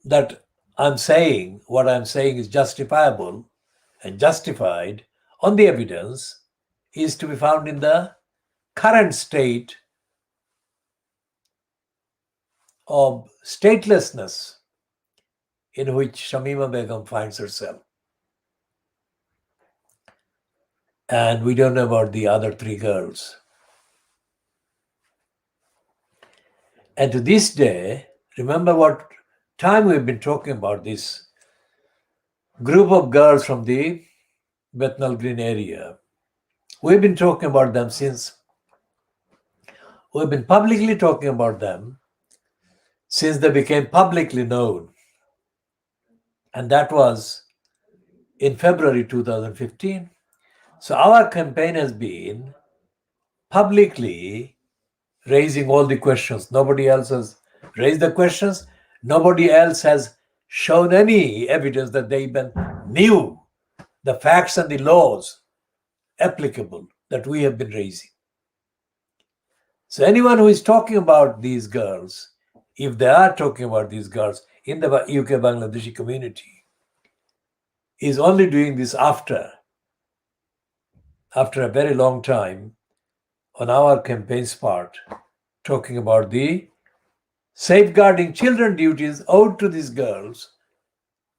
Speaker 1: that I'm saying what I'm saying is justifiable and justified on the evidence is to be found in the current state of statelessness in which Shamima Begum finds herself. And we don't know about the other three girls. And to this day, remember what time we've been talking about this group of girls from the Bethnal Green area. We've been talking about them we've been publicly talking about them since they became publicly known. And that was in February 2015. So our campaign has been publicly raising all the questions. Nobody else has raised the questions. Nobody else has shown any evidence that they even knew the facts and the laws applicable that we have been raising. So anyone who is talking about these girls, if they are talking about these girls in the UK Bangladeshi community, is only doing this after after a very long time, on our campaign's part, talking about the safeguarding children duties owed to these girls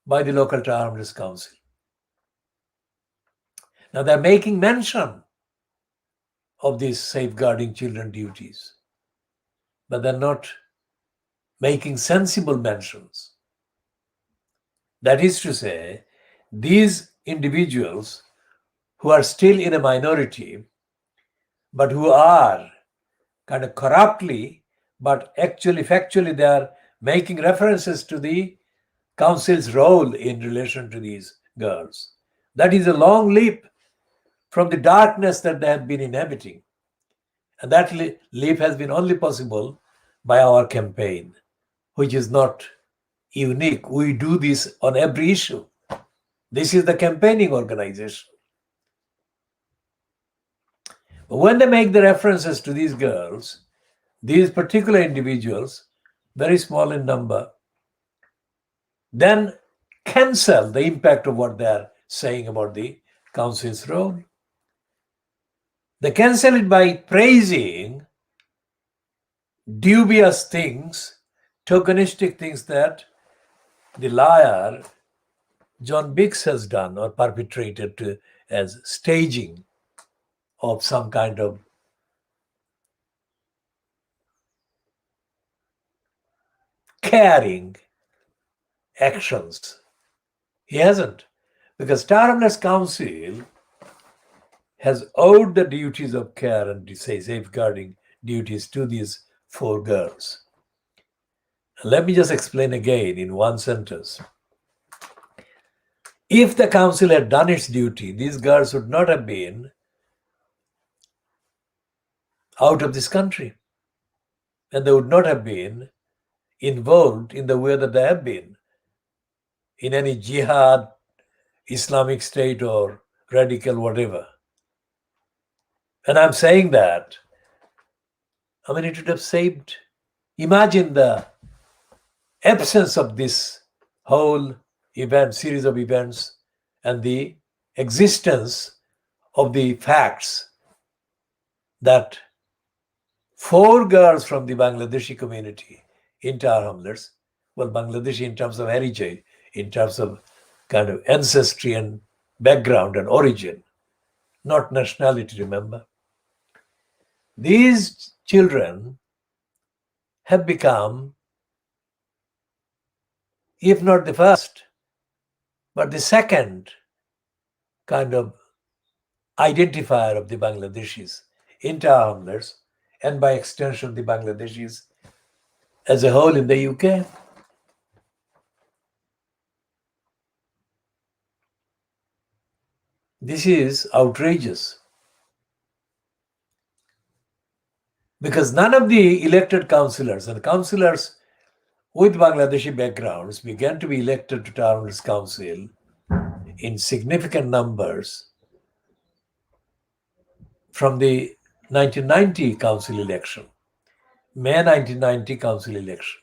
Speaker 1: by the local Town Council. Now they're making mention of these safeguarding children duties, but they're not making sensible mentions. That is to say, these individuals who are still in a minority, but who are kind of corruptly, but actually, factually, they are making references to the council's role in relation to these girls. That is a long leap from the darkness that they have been inhabiting. And that leap has been only possible by our campaign, which is not unique. We do this on every issue. This is the campaigning organization. But when they make the references to these girls, these particular individuals, very small in number, then cancel the impact of what they are saying about the council's role. They cancel it by praising dubious things, tokenistic things that the liar John Biggs has done or perpetrated as staging of some kind of caring actions. He hasn't, because Town Council has owed the duties of care and safeguarding duties to these 4 girls. Let me just explain again in one sentence. If the council had done its duty, these girls would not have been out of this country, and they would not have been involved in the way that they have been in any jihad, Islamic State, or radical whatever. And I'm saying that, it would have saved. Imagine the absence of this whole series of events, and the existence of the facts that 4 girls from the Bangladeshi community in Tower Hamlets, well, Bangladeshi in terms of heritage, in terms of kind of ancestry and background and origin, not nationality, remember. These children have become, if not the first, but the second kind of identifier of the Bangladeshis in Tower Hamlets, and by extension the Bangladeshis as a whole in the UK. This is outrageous, because none of the elected councillors and councillors with Bangladeshi backgrounds began to be elected to Town Council in significant numbers from the 1990 council election, May 1990 council election.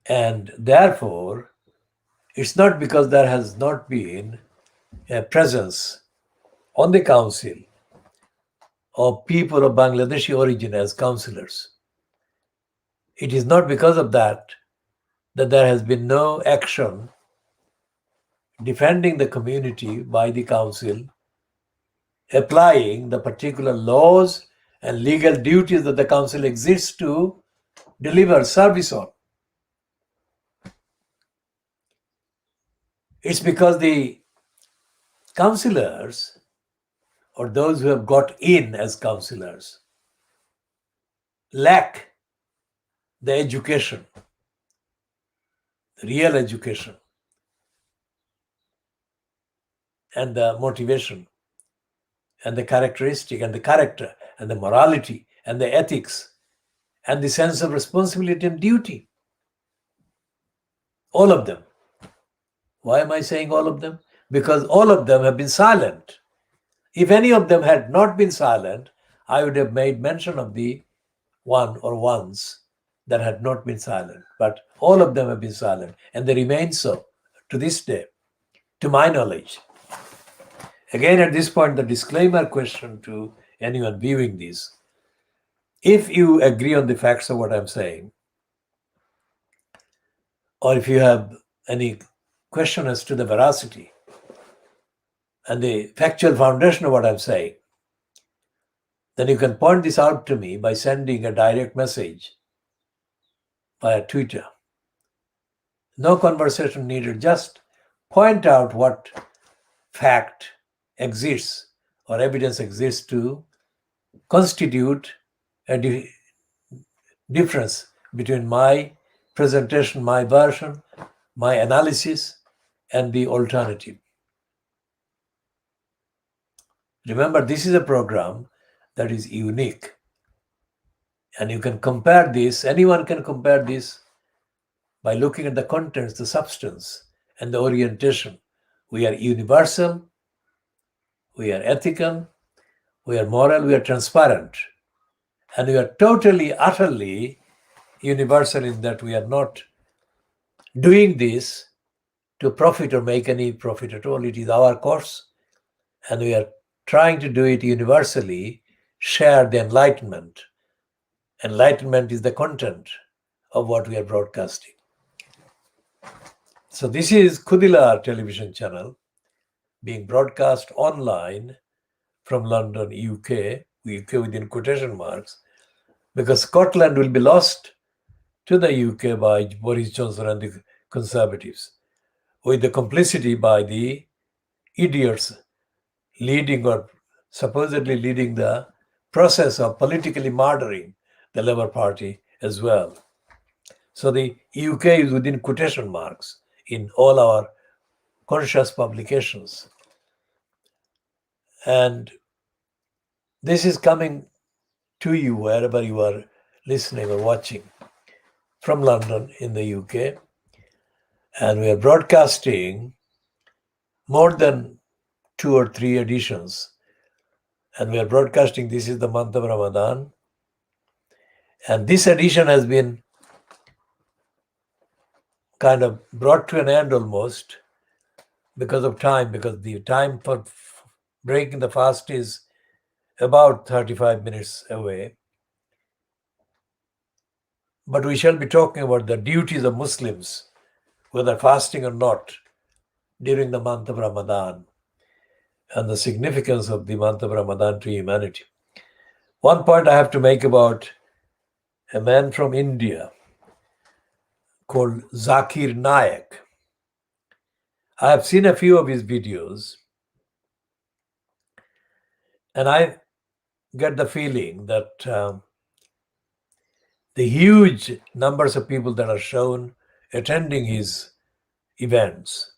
Speaker 1: And therefore, it's not because there has not been a presence on the council of people of Bangladeshi origin as councillors. It is not because of that there has been no action defending the community by the council, applying the particular laws and legal duties that the council exists to deliver service on. It's because the councillors, or those who have got in as councillors, lack the education, the real education, and the motivation, and the characteristic, and the character, and the morality, and the ethics, and the sense of responsibility and duty. All of them. Why am I saying all of them? Because all of them have been silent. If any of them had not been silent, I would have made mention of the one or ones that had not been silent, but all of them have been silent, and they remain so to this day, to my knowledge. Again, at this point, the disclaimer question to anyone viewing this: if you agree on the facts of what I'm saying, or if you have any question as to the veracity and the factual foundation of what I'm saying, then you can point this out to me by sending a direct message via Twitter. No conversation needed, just point out what fact exists or evidence exists to constitute a difference between my presentation, my version, my analysis, and the alternative. Remember, this is a program that is unique. And you can compare this, anyone can compare this by looking at the contents, the substance, and the orientation. We are universal, we are ethical, we are moral, we are transparent. And we are totally, utterly universal in that we are not doing this to profit or make any profit at all. It is our course, and we are trying to do it universally, share the enlightenment. Enlightenment is the content of what we are broadcasting. So this is Kudilar television channel being broadcast online from London, UK within quotation marks, because Scotland will be lost to the UK by Boris Johnson and the Conservatives, with the complicity by the idiots leading or supposedly leading the process of politically murdering the Labour Party as well. So the UK is within quotation marks in all our conscious publications. And this is coming to you wherever you are listening or watching from London in the UK. And we are broadcasting more than 2 or 3 editions. And we are broadcasting, this is the month of Ramadan. And this edition has been kind of brought to an end almost because of time, because the time for breaking the fast is about 35 minutes away. But we shall be talking about the duties of Muslims, whether fasting or not, during the month of Ramadan, and the significance of the month of Ramadan to humanity. One point I have to make about a man from India called Zakir Naik. I have seen a few of his videos, and I get the feeling that the huge numbers of people that are shown attending his events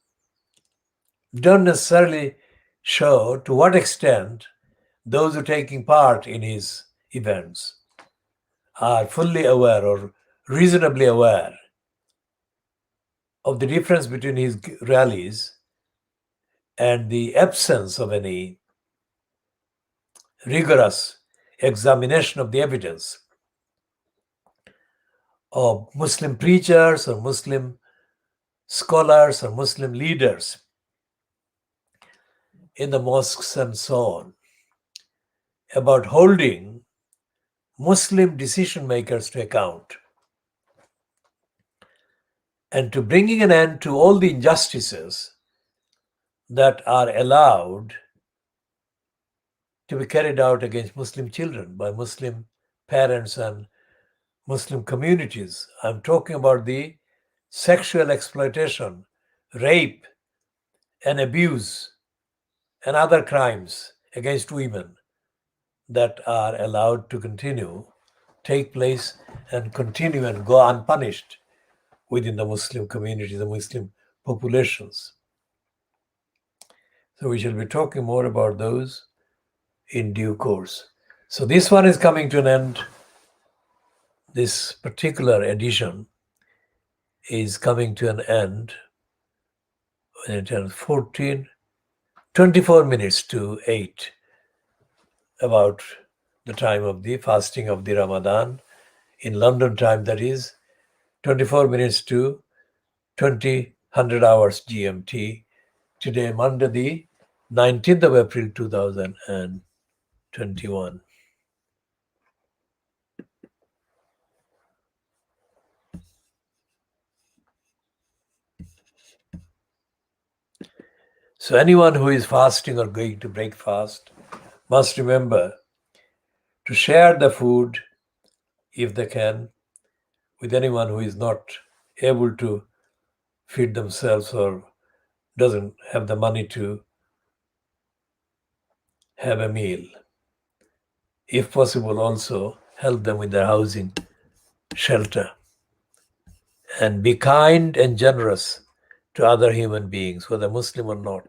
Speaker 1: don't necessarily show to what extent those who are taking part in his events are fully aware or reasonably aware of the difference between his rallies and the absence of any rigorous examination of the evidence of Muslim preachers or Muslim scholars or Muslim leaders in the mosques and so on about holding Muslim decision makers to account and to bringing an end to all the injustices that are allowed to be carried out against Muslim children by Muslim parents and Muslim communities. I'm talking about the sexual exploitation, rape, and abuse, and other crimes against women that are allowed to continue, take place, and continue and go unpunished within the Muslim community, the Muslim populations. So we shall be talking more about those in due course. So this one is coming to an end. This particular edition is coming to an end when it turns 24 minutes to 8, about the time of the fasting of the Ramadan in London time, that is 24 minutes to 100 hours GMT. Today, Monday, the 19th of April 2021. So anyone who is fasting or going to break fast must remember to share the food, if they can, with anyone who is not able to feed themselves or doesn't have the money to have a meal. If possible, also help them with their housing, shelter, and be kind and generous to other human beings, whether Muslim or not.